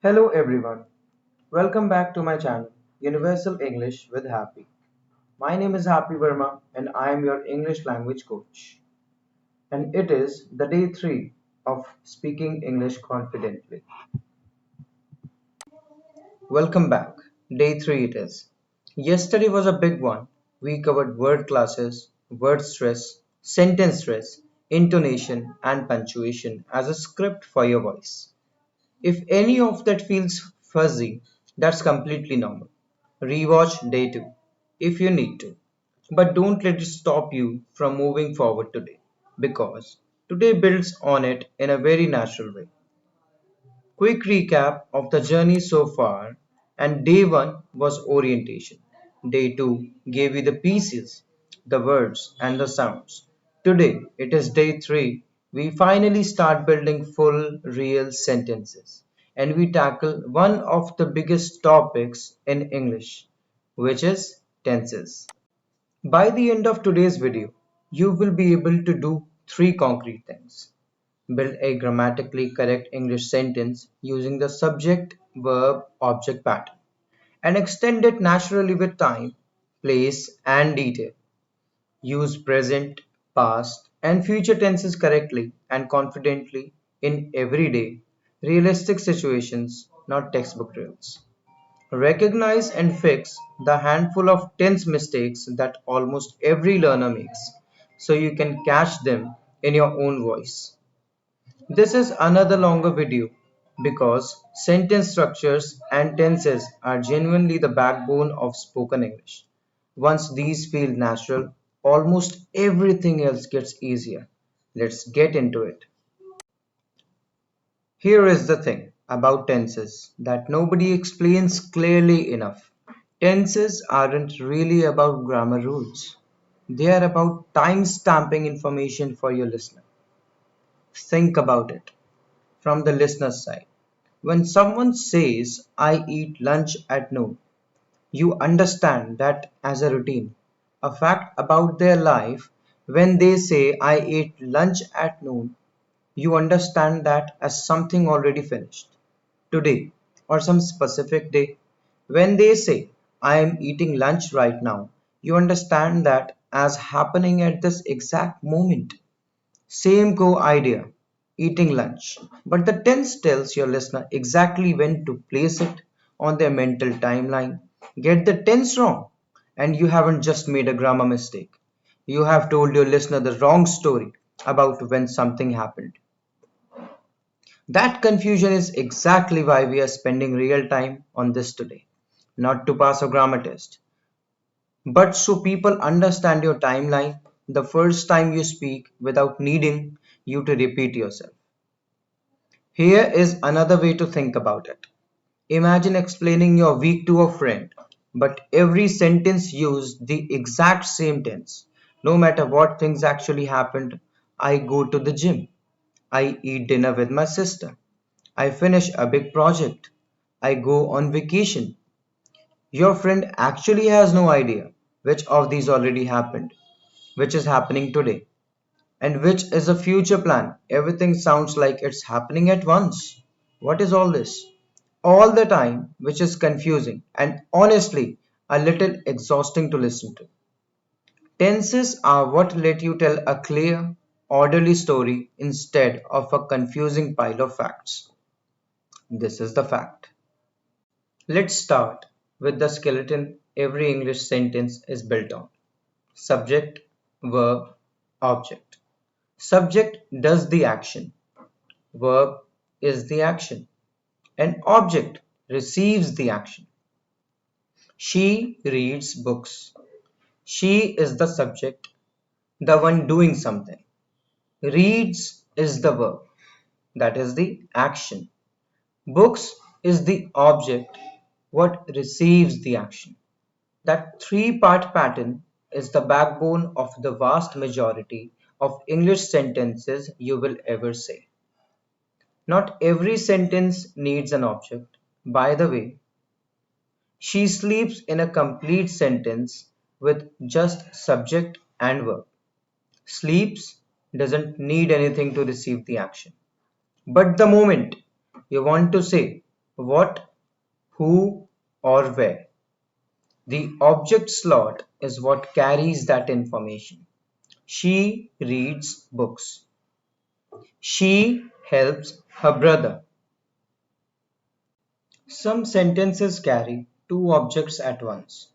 Hello everyone, welcome back to my channel Universal English with Happy. My name is Happy Verma and I am your English language coach. And it is the day 3 of speaking English confidently. Welcome back. Day 3 it is. Yesterday was a big one. We covered word classes, word stress, sentence stress, intonation, and punctuation as a script for your voice. If any of that feels fuzzy, that's completely normal. Rewatch day 2 if you need to. But don't let it stop you from moving forward today because today builds on it in a very natural way. Quick recap of the journey so far, and day 1 was orientation. Day 2 gave you the pieces, the words, and the sounds. Today it is day 3. We finally start building full, real sentences. And we tackle one of the biggest topics in English, which is tenses. By the end of today's video, you will be able to do three concrete things. Build a grammatically correct English sentence using the subject-verb-object pattern and extend it naturally with time, place, and detail. Use present, past, and future tenses correctly and confidently in everyday, realistic situations, not textbook drills. Recognize and fix the handful of tense mistakes that almost every learner makes so you can catch them in your own voice. This is another longer video because sentence structures and tenses are genuinely the backbone of spoken English. Once these feel natural, almost everything else gets easier. Let's get into it. Here is the thing about tenses that nobody explains clearly enough. Tenses aren't really about grammar rules. They are about time stamping information for your listener. Think about it from the listener's side. When someone says, I eat lunch at noon, you understand that as a routine, a fact about their life. When they say, I ate lunch at noon, you understand that as something already finished, today, or some specific day. When they say, I am eating lunch right now, you understand that as happening at this exact moment. Same core idea, eating lunch, but the tense tells your listener exactly when to place it on their mental timeline. Get the tense wrong, and you haven't just made a grammar mistake. You have told your listener the wrong story about when something happened. That confusion is exactly why we are spending real time on this today. Not to pass a grammar test, but so people understand your timeline the first time you speak without needing you to repeat yourself. Here is another way to think about it. Imagine explaining your week to a friend, but every sentence used the exact same tense. No matter what things actually happened, I go to the gym. I eat dinner with my sister. I finish a big project. I go on vacation. Your friend actually has no idea which of these already happened, which is happening today, and which is a future plan. Everything sounds like it's happening at once. What is all this? All the time, which is confusing and honestly a little exhausting to listen to. Tenses are what let you tell a clear, orderly story instead of a confusing pile of facts. This is the fact. Let's start with the skeleton every English sentence is built on. Subject, verb, object. Subject does the action. Verb is the action. An object receives the action. She reads books. She is the subject, the one doing something. Reads is the verb, that is the action. Books is the object, what receives the action. That three-part pattern is the backbone of the vast majority of English sentences you will ever say. Not every sentence needs an object. By the way, she sleeps in a complete sentence with just subject and verb. Sleeps doesn't need anything to receive the action. But the moment you want to say, what, who, or where. The object slot is what carries that information. She reads books. She helps her brother. Some sentences carry two objects at once: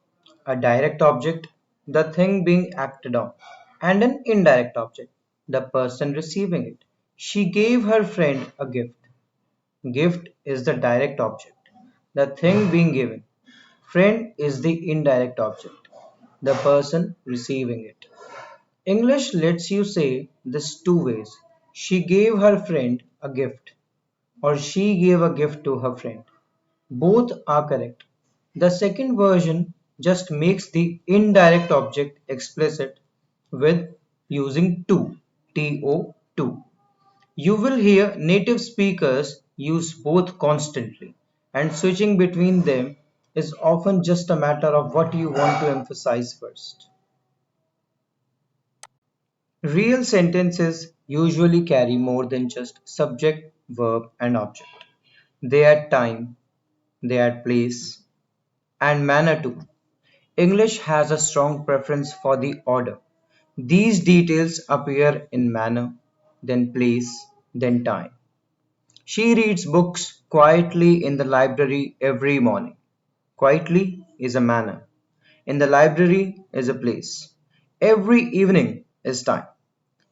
a direct object, the thing being acted on, and an indirect object, the person receiving it. She gave her friend a gift. Gift is the direct object, the thing being given. Friend is the indirect object, the person receiving it. English lets you say this two ways. She gave her friend a gift, or she gave a gift to her friend. Both are correct. The second version just makes the indirect object explicit with using to. You will hear native speakers use both constantly, and switching between them is often just a matter of what you want to emphasize first. Real sentences usually carry more than just subject, verb, and object. They add time, they add place, and manner too. English has a strong preference for the order. These details appear in manner, then place, then time. She reads books quietly in the library every morning. Quietly is a manner. In the library is a place. Every evening is time.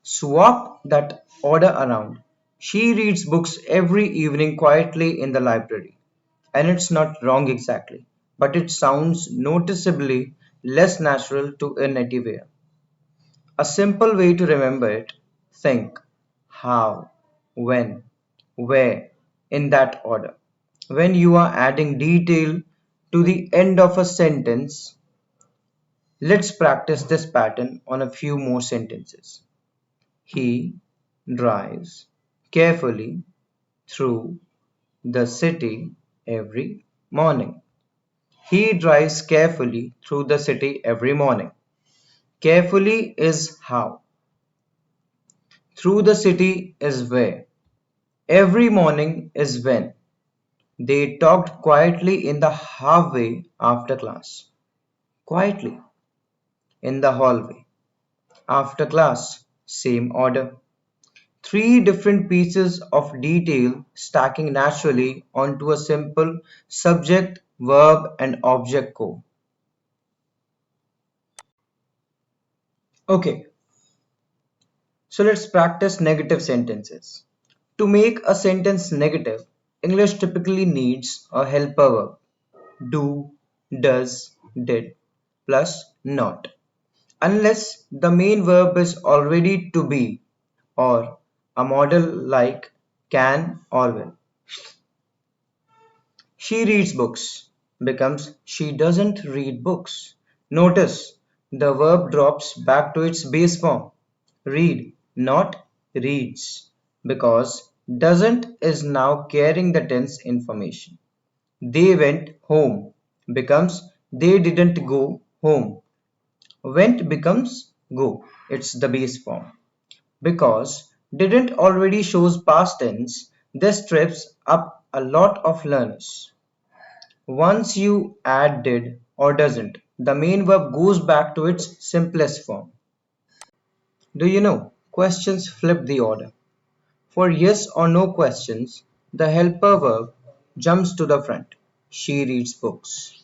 Swap that order around. She reads books every evening quietly in the library. And it's not wrong exactly, but it sounds noticeably less natural to a native ear. A simple way to remember it: think, how, when, where, in that order. When you are adding detail to the end of a sentence, let's practice this pattern on a few more sentences. He drives carefully through the city every morning. He drives carefully through the city every morning. Carefully is how. Through the city is where. Every morning is when. They talked quietly in the halfway after class. Quietly in the hallway. After class, same order. Three different pieces of detail stacking naturally onto a simple subject, verb, and object core. Okay, so let's practice negative sentences. To make a sentence negative, English typically needs a helper verb: do, does, did, plus not, unless the main verb is already to be, or a model like can or will. She reads books becomes she doesn't read books. Notice the verb drops back to its base form. Read, not reads, because doesn't is now carrying the tense information. They went home becomes they didn't go home. Went becomes go. It's the base form. Because didn't already shows past tense, this trips up a lot of learners. Once you add did or doesn't, the main verb goes back to its simplest form. Do you know? Questions flip the order. For yes or no questions, the helper verb jumps to the front. She reads books.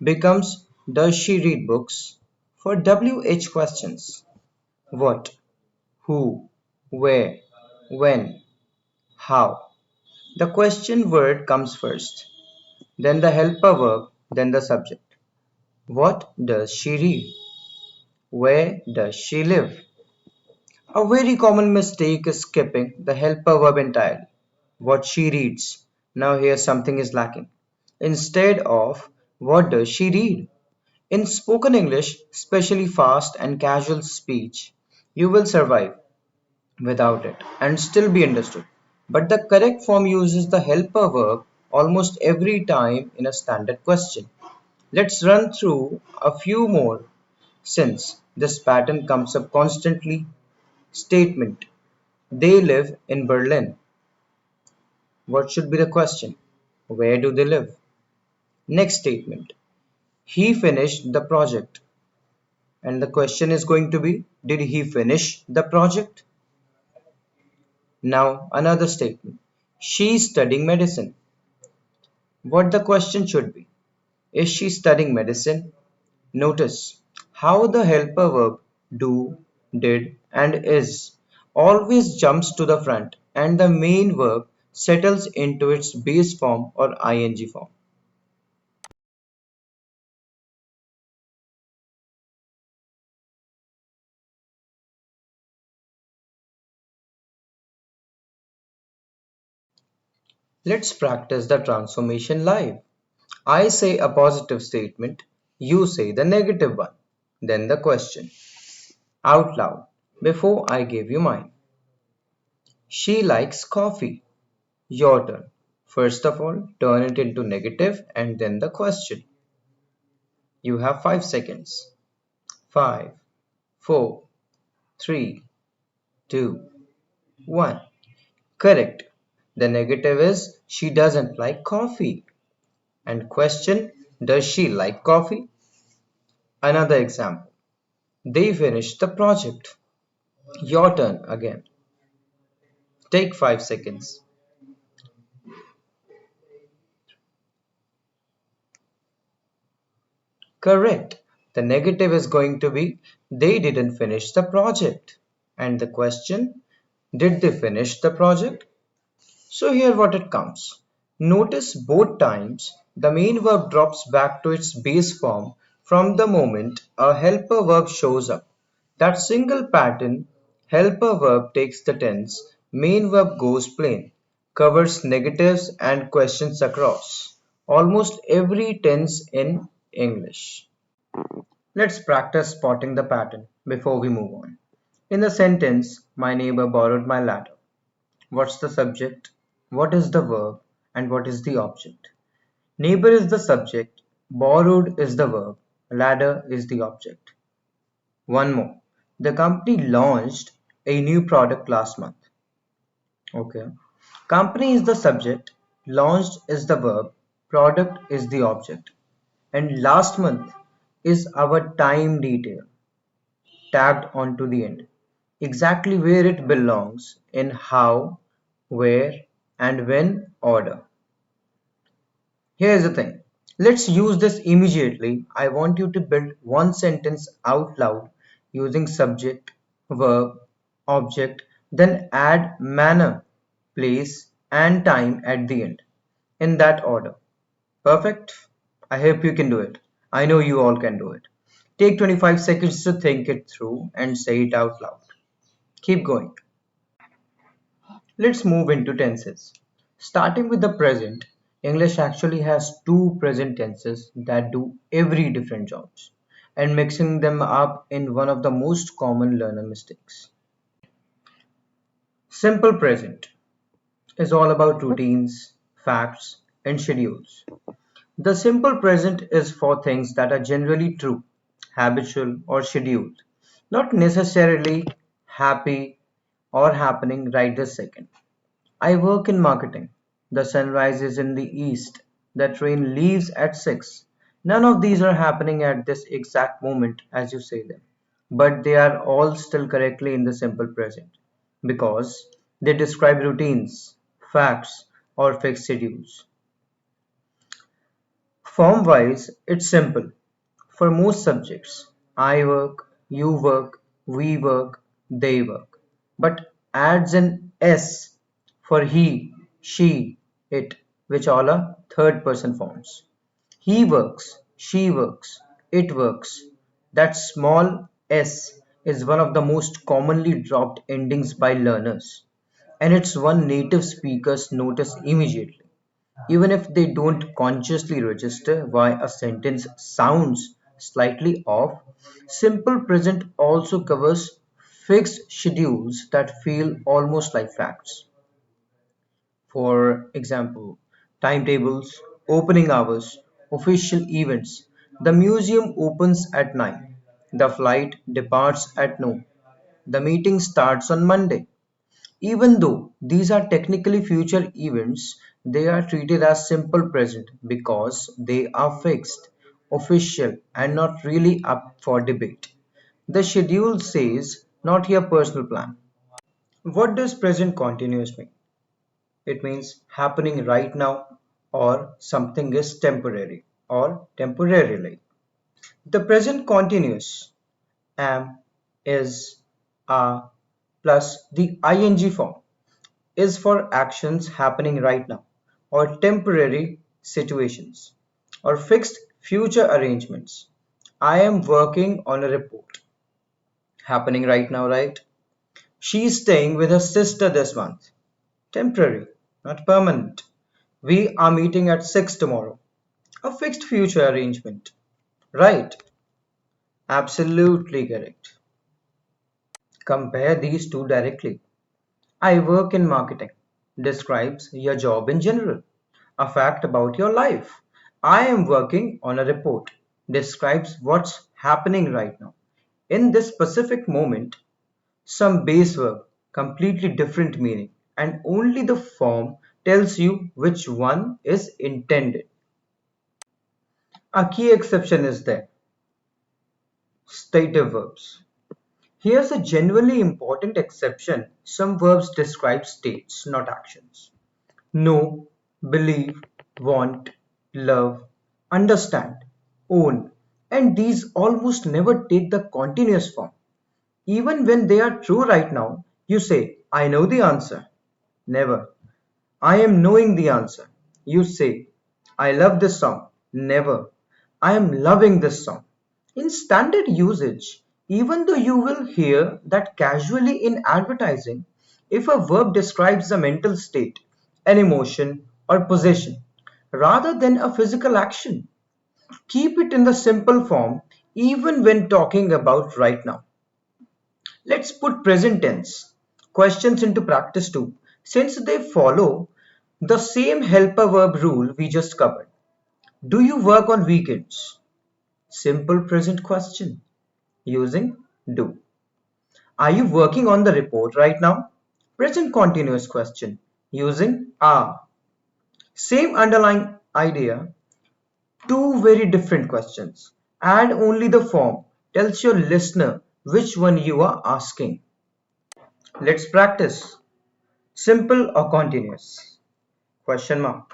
Becomes does she read books? For WH questions, what, who, where, when, how. The question word comes first, then the helper verb, then the subject. What does she read? Where does she live? A very common mistake is skipping the helper verb entirely. What she reads. Now here something is lacking. Instead of what does she read? In spoken English, especially fast and casual speech, you will survive without it and still be understood. But the correct form uses the helper verb almost every time in a standard question. Let's run through a few more since this pattern comes up constantly. Statement: they live in Berlin. What should be the question? Where do they live? Next statement. He finished the project. And the question is going to be, did he finish the project? Now, another statement. She is studying medicine. What the question should be? Is she studying medicine? Notice how the helper verb do, did, and is always jumps to the front and the main verb settles into its base form or ing form. Let's practice the transformation live. I say a positive statement, you say the negative one, then the question out loud before I give you mine. She likes coffee. Your turn. First of all, turn it into negative and then the question. You have 5 seconds. 5, 4, 3, 2, 1. Correct. The negative is she doesn't like coffee. And question, does she like coffee? Another example. They finished the project. Your turn again. Take 5 seconds. Correct. The negative is going to be they didn't finish the project. And the question, did they finish the project? So here what it comes. Notice both times the main verb drops back to its base form from the moment a helper verb shows up. That single pattern, helper verb takes the tense, main verb goes plain, covers negatives and questions across almost every tense in English. Let's practice spotting the pattern before we move on. In the sentence, my neighbor borrowed my ladder. What's the subject? What is the verb? And what is the object? Neighbor is the subject, borrowed is the verb, ladder is the object. One more. The company launched a new product last month. Okay. Company is the subject, launched is the verb, product is the object. And last month is our time detail tagged onto the end. Exactly where it belongs in how, where, and when order. Here's the thing. Let's use this immediately. I want you to build one sentence out loud using subject, verb, object, then add manner, place, and time at the end in that order. Perfect? I hope you can do it. I know you all can do it. Take 25 seconds to think it through and say it out loud. Keep going. Let's move into tenses. Starting with the present, English actually has two present tenses that do every different jobs, and mixing them up in one of the most common learner mistakes. Simple present is all about routines, facts, and schedules. The simple present is for things that are generally true, habitual, or scheduled, not necessarily happy or happening right this second. I work in marketing. The sun rises in the east. The train leaves at 6. None of these are happening at this exact moment as you say them, but they are all still correctly in the simple present because they describe routines, facts, or fixed schedules. Form wise, it's simple. For most subjects, I work, you work, we work, they work, but adds an S for he, she, it, which all are third person forms. He works, she works, it works. That small s is one of the most commonly dropped endings by learners, and it's one native speakers notice immediately. Even if they don't consciously register why a sentence sounds slightly off, simple present also covers fixed schedules that feel almost like facts. For example, timetables, opening hours, official events. The museum opens at 9. The flight departs at noon. The meeting starts on Monday. Even though these are technically future events, they are treated as simple present because they are fixed, official, and not really up for debate. The schedule says, not your personal plan. What does present continuous mean? It means happening right now or something is temporary or temporarily. The present continuous am, is, are plus the ing form is for actions happening right now or temporary situations or fixed future arrangements. I am working on a report happening right now, right? She's staying with her sister this month. Temporary, not permanent. We are meeting at 6 tomorrow. A fixed future arrangement. Right. Absolutely correct. Compare these two directly. I work in marketing describes your job in general. A fact about your life. I am working on a report describes what's happening right now. In this specific moment, some base verb, completely different meaning, and only the form tells you which one is intended. A key exception is there, stative verbs. Here's a genuinely important exception. Some verbs describe states, not actions. Know, believe, want, love, understand, own, and these almost never take the continuous form. Even when they are true right now, you say, I know the answer. Never. I am knowing the answer. You say, I love this song. Never. I am loving this song. In standard usage, even though you will hear that casually in advertising, if a verb describes a mental state, an emotion, or position, rather than a physical action, keep it in the simple form even when talking about right now. Let's put present tense questions into practice too, since they follow the same helper verb rule we just covered. Do you work on weekends? Simple present question using do. Are you working on the report right now? Present continuous question using are. Same underlying idea, two very different questions. Add only the form tells your listener which one you are asking. Let's practice. Simple or continuous? Question mark.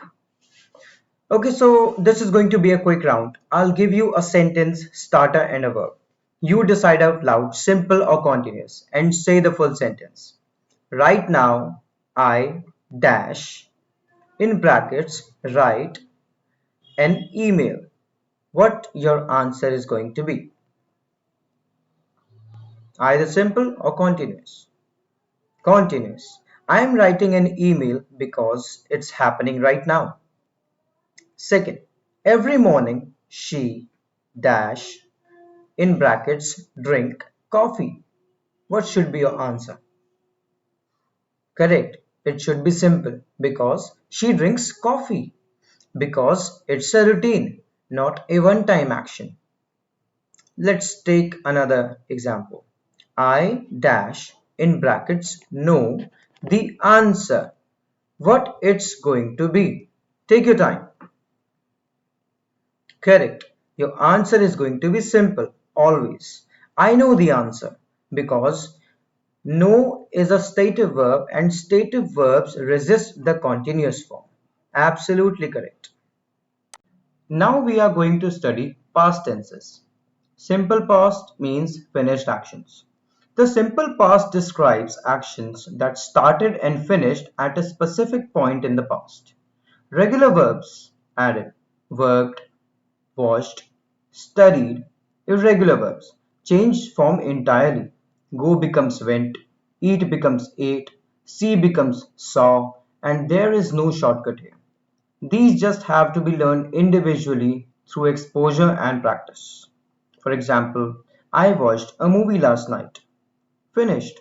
Okay, so this is going to be a quick round. I'll give you a sentence, starter, and a verb. You decide out loud, simple or continuous, and say the full sentence. Right now, I dash in brackets write an email. What your answer is going to be? Either simple or continuous. Continuous. I am writing an email because it's happening right now. Second, every morning she dash in brackets drink coffee. What should be your answer? Correct. It should be simple because she drinks coffee. Because it's a routine, not a one-time action. Let's take another example. I dash in brackets know the answer. What it's going to be. Take your time. Correct. Your answer is going to be simple, always. I know the answer because know is a stative verb and stative verbs resist the continuous form. Absolutely correct. Now we are going to study past tenses. Simple past means finished actions. The simple past describes actions that started and finished at a specific point in the past. Regular verbs added, worked, watched, studied. Irregular verbs change form entirely. Go becomes went, eat becomes ate, see becomes saw, and there is no shortcut here. These just have to be learned individually through exposure and practice. For example, I watched a movie last night. Finished.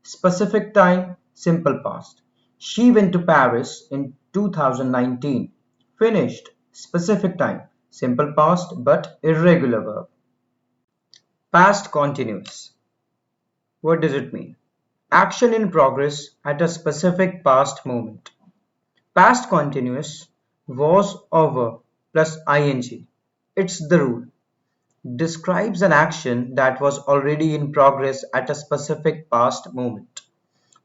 Specific time, simple past. She went to Paris in 2019. Finished. Specific time, simple past but irregular verb. Past continuous. What does it mean? Action in progress at a specific past moment. Past continuous was over plus ing. It's the rule. Describes an action that was already in progress at a specific past moment,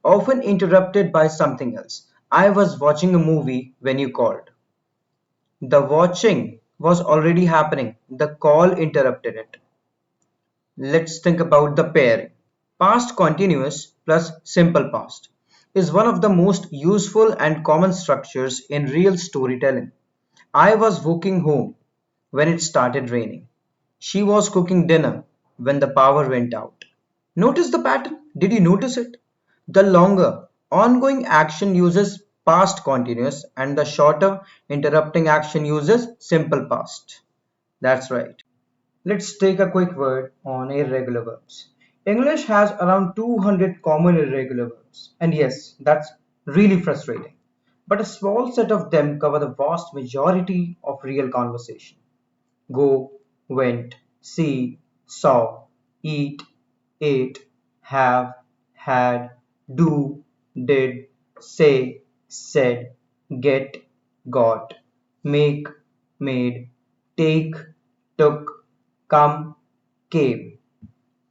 often interrupted by something else. I was watching a movie when you called. The watching was already happening. The call interrupted it. Let's think about the pairing. Past continuous plus simple past is one of the most useful and common structures in real storytelling. I was walking home when it started raining. She was cooking dinner when the power went out. Notice the pattern? Did you notice it? The longer ongoing action uses past continuous and the shorter interrupting action uses simple past. That's right. Let's take a quick word on irregular verbs. English has around 200 common irregular verbs, and yes, that's really frustrating. But a small set of them cover the vast majority of real conversation. Go, went, see, saw, eat, ate, have, had, do, did, say, said, get, got, make, made, take, took, come, came.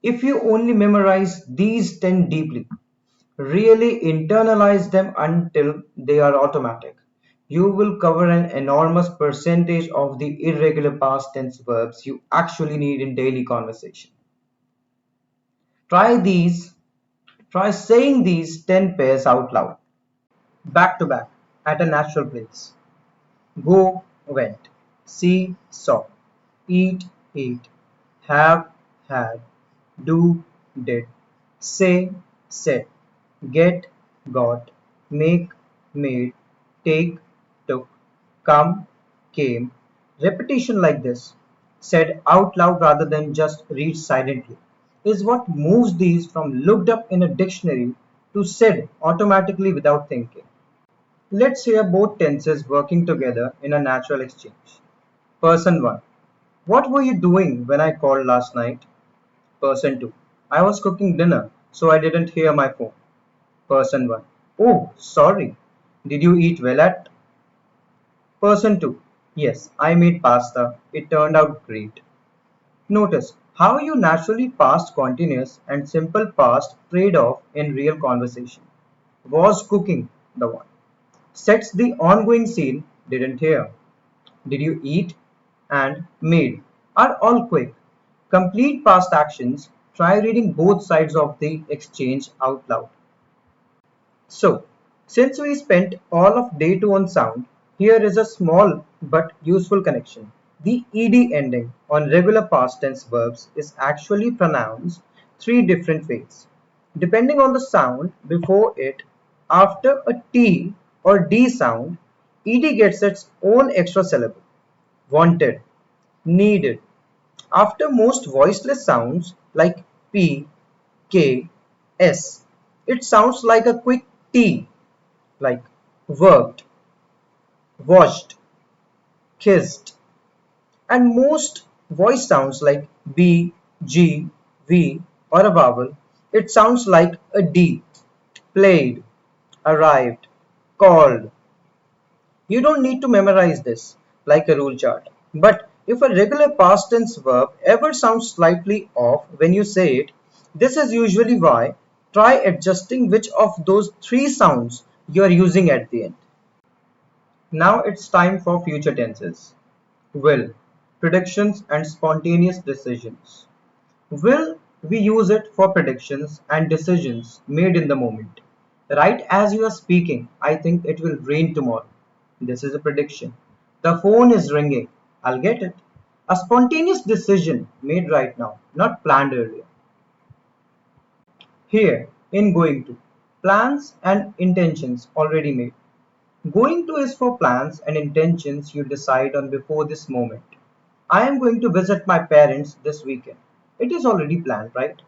If you only memorize these 10 deeply, really internalize them until they are automatic, you will cover an enormous percentage of the irregular past tense verbs you actually need in daily conversation. Try these, try saying these 10 pairs out loud, back to back, at a natural pace. Go, went, see, saw, eat, ate, have, had, do, did, say, said, get, got, make, made, take, took, come, came. Repetition like this, said out loud rather than just read silently, is what moves these from looked up in a dictionary to said automatically without thinking. Let's hear both tenses working together in a natural exchange. Person 1. What were you doing when I called last night? Person 2. I was cooking dinner, so I didn't hear my phone. Person 1. Oh, sorry. Did you eat well at? Person 2. Yes, I made pasta. It turned out great. Notice how you naturally past continuous and simple past trade off in real conversation. Was cooking the one? Sets the ongoing scene, didn't hear. Did you eat? And made are all quick. Complete past actions. Try reading both sides of the exchange out loud. So, since we spent all of day 2 on sound, here is a small but useful connection. The ed ending on regular past tense verbs is actually pronounced three different ways, depending on the sound before it. After a T or D sound, ed gets its own extra syllable. Wanted, needed. After most voiceless sounds like P, K, S, it sounds like a quick T, like worked, watched, kissed. And most voice sounds like B, G, V, or a vowel, it sounds like a D, played, arrived, called. You don't need to memorize this like a rule chart. But if a regular past tense verb ever sounds slightly off when you say it, this is usually why. Try adjusting which of those three sounds you are using at the end. Now it's time for future tenses. Will, predictions and spontaneous decisions. Will, we use it for predictions and decisions made in the moment. Right as you are speaking, I think it will rain tomorrow. This is a prediction. The phone is ringing. I'll get it. A spontaneous decision made right now, not planned earlier. Here, in going to, plans and intentions already made. Going to is for plans and intentions you decide on before this moment. I am going to visit my parents this weekend. It is already planned, right?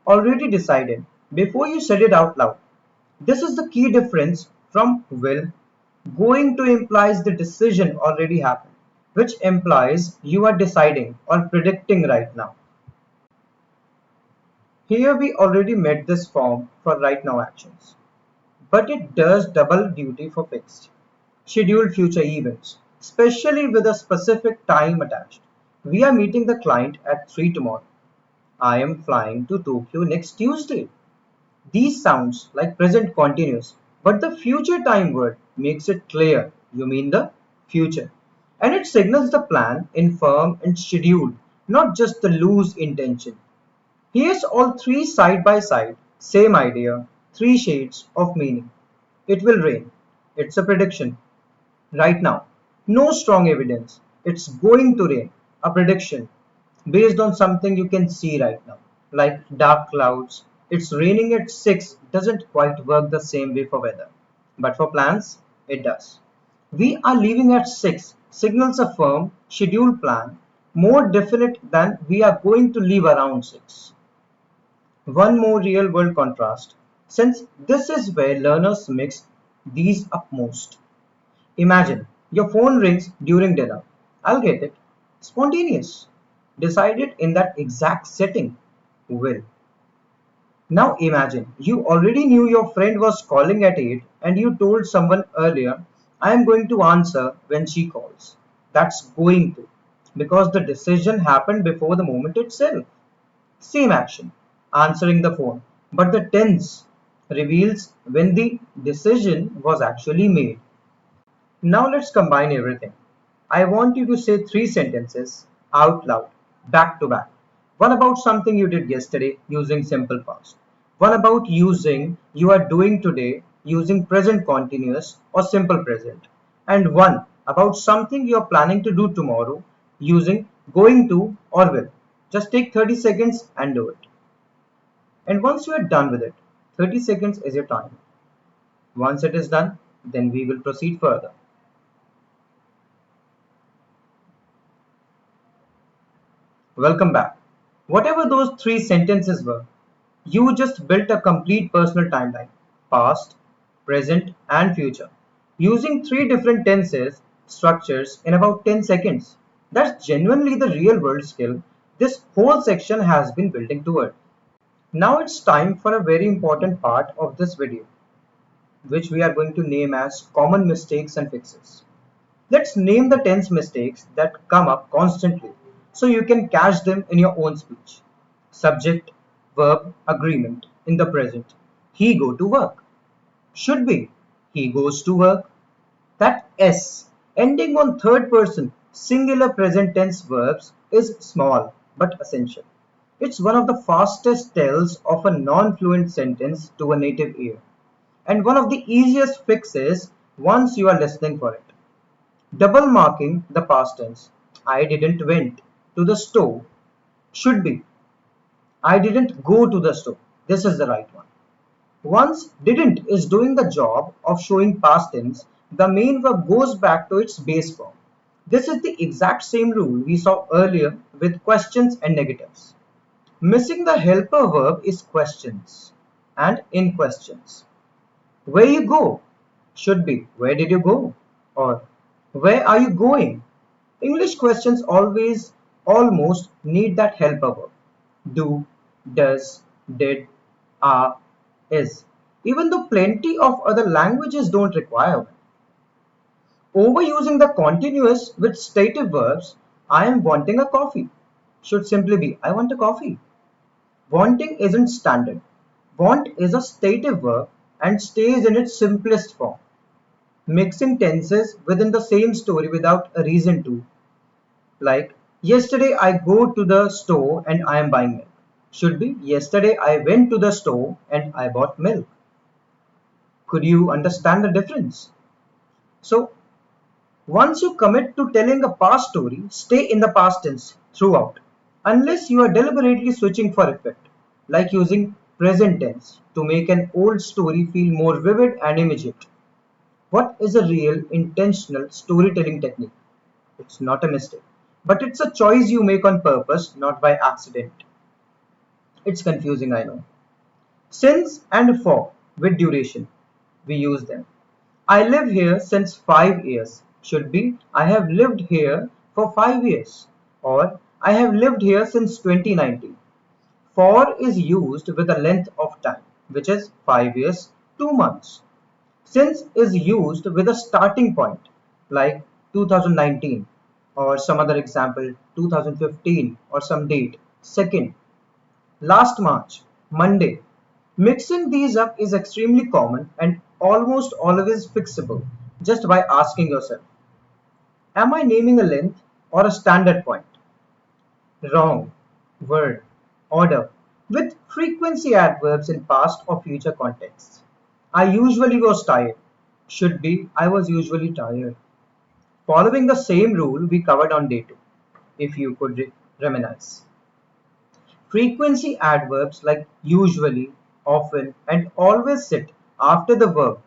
Already decided before you said it out loud. This is the key difference from will. Going to implies the decision already happened, which implies you are deciding or predicting right now. Here we already met this form for right now actions, but it does double duty for fixed, scheduled future events, especially with a specific time attached. We are meeting the client at 3 tomorrow. I am flying to Tokyo next Tuesday. These sounds like present continuous, but the future time word makes it clear you mean the future. And it signals the plan in firm and scheduled, not just the loose intention. Here's all three side by side, same idea, three shades of meaning. It will rain. It's a prediction. Right now, no strong evidence. It's going to rain. A prediction based on something you can see right now, like dark clouds. It's raining at 6 doesn't quite work the same way for weather, but for plans, it does. We are leaving at 6 signals a firm, scheduled plan, more definite than we are going to leave around 6. One more real world contrast, since this is where learners mix these up most. Imagine your phone rings during dinner. I'll get it. Spontaneous. Decided in that exact setting. Will. Now imagine you already knew your friend was calling at 8 and you told someone earlier, I am going to answer when she calls. That's going to. Because the decision happened before the moment itself. Same action. Answering the phone. But the tense reveals when the decision was actually made. Now let's combine everything. I want you to say three sentences out loud, back to back. One about something you did yesterday using simple past. One about using you are doing today using present continuous or simple present. And one about something you are planning to do tomorrow using going to or will. Just take 30 seconds and do it. And once you are done with it, 30 seconds is your time. Once it is done, then we will proceed further. Welcome back. Whatever those three sentences were, you just built a complete personal timeline, past, present, and future, using three different tenses, structures in about 10 seconds. That's genuinely the real world skill this whole section has been building toward. Now it's time for a very important part of this video, which we are going to name as common mistakes and fixes. Let's name the tense mistakes that come up constantly so you can catch them in your own speech. Subject, verb, agreement in the present. He go to work. Should be. He goes to work. That S ending on third person singular present tense verbs is small but essential. It's one of the fastest tells of a non-fluent sentence to a native ear, and one of the easiest fixes once you are listening for it. Double marking the past tense. I didn't went to the store should be I didn't go to the store. This is the right one. Once didn't is doing the job of showing past tense, the main verb goes back to its base form. This is the exact same rule we saw earlier with questions and negatives. Missing the helper verb is questions and in questions. Where you go should be where did you go or where are you going? English questions always almost need that helper verb. Do, does, did, are, is. Even though plenty of other languages don't require one. Overusing the continuous with stative verbs, I am wanting a coffee, should simply be I want a coffee. Wanting isn't standard. Want is a stative verb and stays in its simplest form. Mixing tenses within the same story without a reason to, like yesterday I go to the store and I am buying milk, should be yesterday I went to the store and I bought milk. Could you understand the difference? So once you commit to telling a past story, stay in the past tense throughout, unless you are deliberately switching for effect, like using present tense to make an old story feel more vivid and immediate. What is a real intentional storytelling technique? It's not a mistake, but it's a choice you make on purpose, not by accident. It's confusing, I know. Since and for with duration, we use them. I live here since 5 years should be I have lived here for 5 years or I have lived here since 2019. For is used with a length of time, which is 5 years, 2 months. Since is used with a starting point, like 2019, or some other example, 2015, or some date, second, last March, Monday. Mixing these up is extremely common and almost always fixable just by asking yourself, am I naming a length or a standard point? Wrong, word, order, with frequency adverbs in past or future contexts. I usually was tired. Should be I was usually tired. Following the same rule we covered on day 2, if you could reminisce. Frequency adverbs like usually, often, and always sit after the verb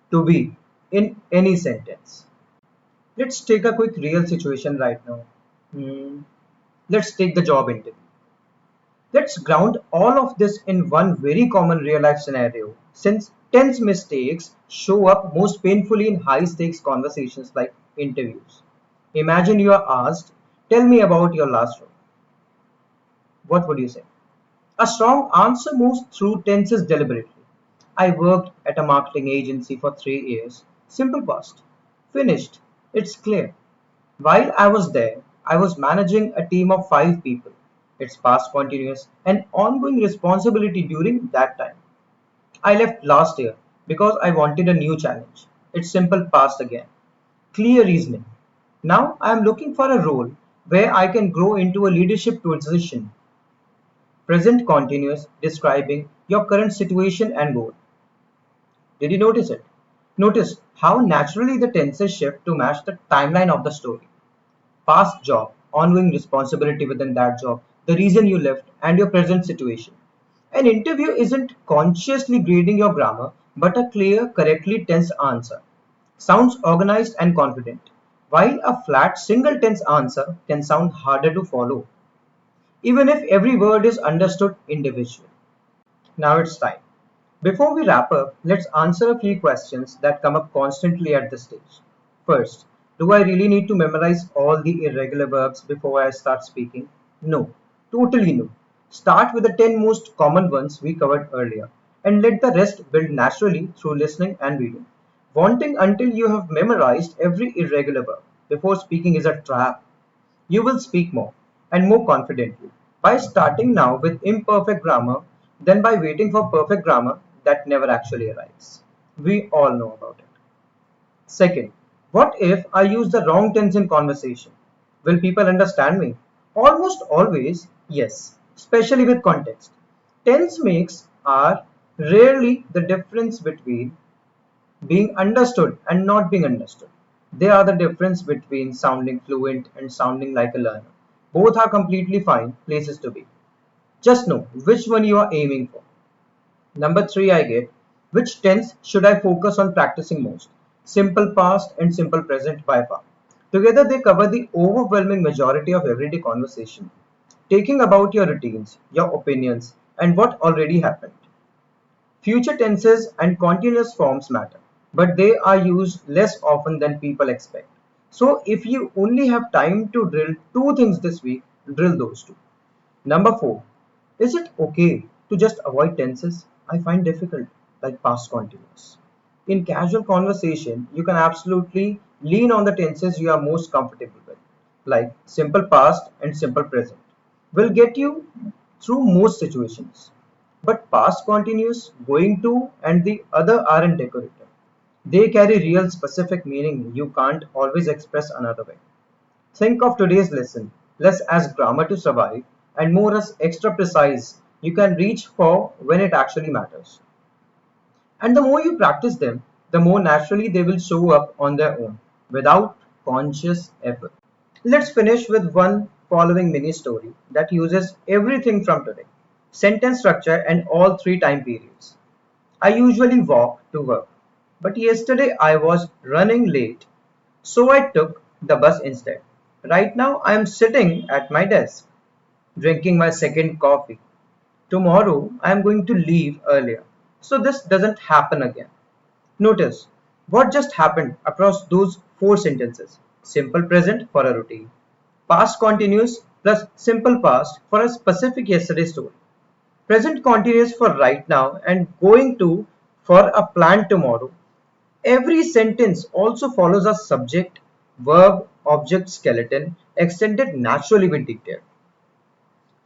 to be in any sentence. Let's take a quick real situation right now. Hmm, Let's take the job interview. Let's ground all of this in one very common real life scenario, since tense mistakes show up most painfully in high stakes conversations like interviews. Imagine you are asked, tell me about your last role. What would you say? A strong answer moves through tenses deliberately. I worked at a marketing agency for 3 years. Simple past. Finished. It's clear. While I was there, I was managing a team of 5 people. It's past continuous and ongoing responsibility during that time. I left last year because I wanted a new challenge. It's simple past again. Clear reasoning. Now I am looking for a role where I can grow into a leadership position. Present continuous describing your current situation and goal. Did you notice it? Notice how naturally the tenses shift to match the timeline of the story. Past job, ongoing responsibility within that job, the reason you left, and your present situation. An interview isn't consciously grading your grammar, but a clear, correctly tense answer. Sounds organized and confident, while a flat single tense answer can sound harder to follow, even if every word is understood individually. Now it's time. Before we wrap up, let's answer a few questions that come up constantly at this stage. First, do I really need to memorize all the irregular verbs before I start speaking? No, totally no. Start with the 10 most common ones we covered earlier and let the rest build naturally through listening and reading. Wanting until you have memorized every irregular verb before speaking is a trap. You will speak more and more confidently by starting now with imperfect grammar than by waiting for perfect grammar that never actually arrives. We all know about it. Second, what if I use the wrong tense in conversation? Will people understand me? Almost always, yes, especially with context. Tense makes are rarely the difference between being understood and not being understood. They are the difference between sounding fluent and sounding like a learner. Both are completely fine places to be. Just know which one you are aiming for. Number 3 I get, which tense should I focus on practicing most? Simple past and simple present by far. Together they cover the overwhelming majority of everyday conversation. Taking about your routines, your opinions, and what already happened. Future tenses and continuous forms matter, but they are used less often than people expect. So if you only have time to drill 2 things this week, drill those 2. Number 4. Is it okay to just avoid tenses I find difficult, like past continuous? In casual conversation, you can absolutely lean on the tenses you are most comfortable with, like simple past and simple present. Will get you through most situations. But past continuous, going to, and the other aren't decorative. They carry real specific meaning you can't always express another way. Think of today's lesson less as grammar to survive and more as extra precise you can reach for when it actually matters. And the more you practice them, the more naturally they will show up on their own without conscious effort. Let's finish with one following mini story that uses everything from today, sentence structure, and all 3 time periods. I usually walk to work, but yesterday I was running late, so I took the bus instead. Right now I am sitting at my desk, drinking my second coffee. Tomorrow I am going to leave earlier, so this doesn't happen again. Notice what just happened across those 4 sentences. Simple present for a routine, past continuous plus simple past for a specific yesterday story. present continuous for right now, and going to for a plan tomorrow. Every sentence also follows a subject, verb, object skeleton extended naturally with detail.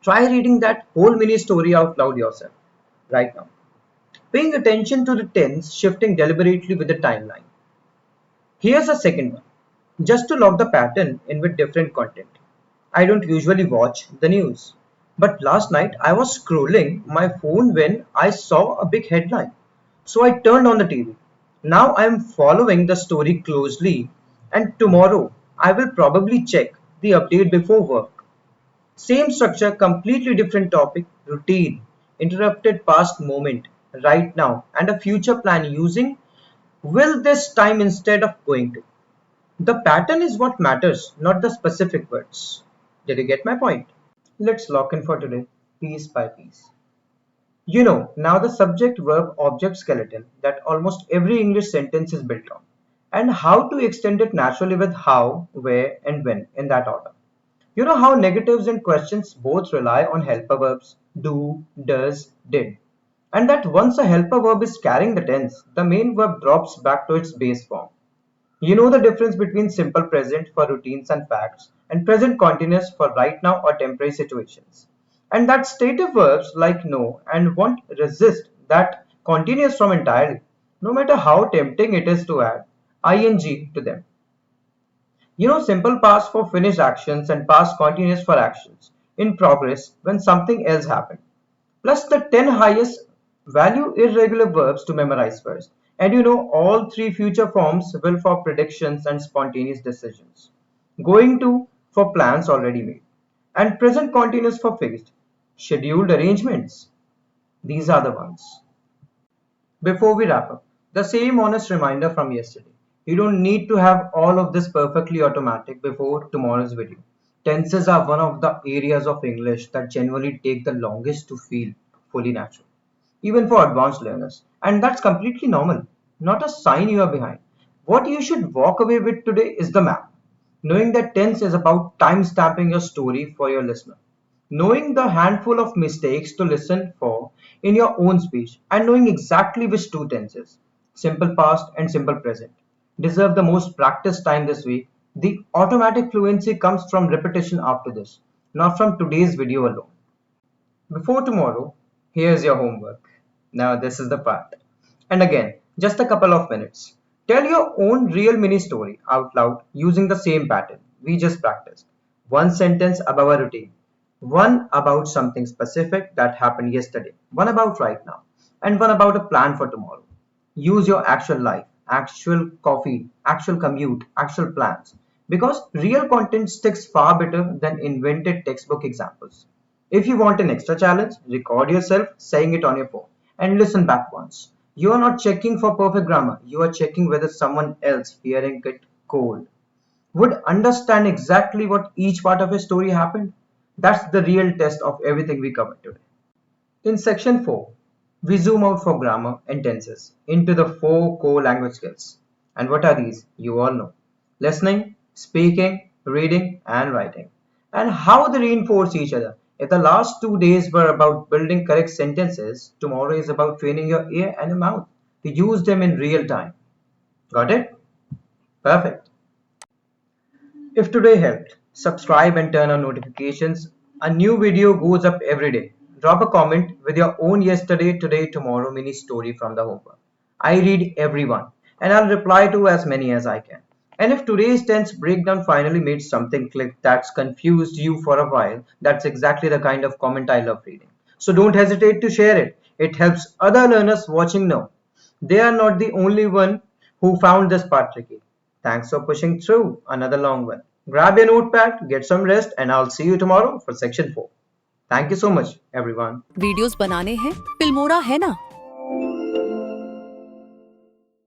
Try reading that whole mini story out loud yourself right now. Paying attention to the tense shifting deliberately with the timeline. Here's a second one. Just to log the pattern in with different content. I don't usually watch the news. But last night I was scrolling my phone when I saw a big headline. So I turned on the TV. Now I am following the story closely, and tomorrow I will probably check the update before work. Same structure, completely different topic, routine, interrupted past moment, right now, and a future plan using will this time instead of going to. The pattern is what matters, not the specific words. Did you get my point? Let's lock in for today, piece by piece. You know now the subject verb object skeleton that almost every English sentence is built on, and how to extend it naturally with how, where, and when in that order. You know how negatives and questions both rely on helper verbs do, does, did, and that once a helper verb is carrying the tense, the main verb drops back to its base form. You know the difference between simple present for routines and facts and present continuous for right now or temporary situations. And that stative verbs like know and won't resist that continuous from entirely, no matter how tempting it is to add ing to them. You know simple past for finished actions and past continuous for actions in progress when something else happened. Plus the 10 highest value irregular verbs to memorize first. And you know all three future forms will for predictions and spontaneous decisions. Going to for plans already made. And present continuous for fixed. Scheduled arrangements. These are the ones. Before we wrap up, the same honest reminder from yesterday. You don't need to have all of this perfectly automatic before tomorrow's video. Tenses are one of the areas of English that genuinely take the longest to feel fully natural, even for advanced learners. And that's completely normal, not a sign you are behind. What you should walk away with today is the map, knowing that tense is about time stamping your story for your listener, knowing the handful of mistakes to listen for in your own speech, and knowing exactly which two tenses, simple past and simple present, deserve the most practice time this week. The automatic fluency comes from repetition after this, not from today's video alone. Before tomorrow, here's your homework. Now, this is the part. And again, just a couple of minutes. Tell your own real mini story out loud using the same pattern we just practiced. One sentence above a routine, one about something specific that happened yesterday, one about right now, and one about a plan for tomorrow. Use your actual life, actual coffee, actual commute, actual plans. Because real content sticks far better than invented textbook examples. If you want an extra challenge, record yourself saying it on your phone and listen back once. You are not checking for perfect grammar, you are checking whether someone else hearing it cold would understand exactly what each part of a story happened. That's the real test of everything we covered today. In section 4, we zoom out for grammar and tenses into the 4 core language skills. And what are these? You all know. Listening, speaking, reading, and writing. And how they reinforce each other. If the last 2 days were about building correct sentences, tomorrow is about training your ear and your mouth to use them in real time. Got it? Perfect. If today helped, subscribe and turn on notifications. A new video goes up every day. Drop a comment with your own yesterday, today, tomorrow mini story from the homework. I read everyone and I'll reply to as many as I can. And if today's tense breakdown finally made something click that's confused you for a while, that's exactly the kind of comment I love reading. So don't hesitate to share it. It helps other learners watching know they are not the only one who found this part tricky. Thanks for pushing through another long one. Grab your notepad, get some rest, and I'll see you tomorrow for section 4. Thank you so much, everyone. Videos बनाने हैं Filmora है ना।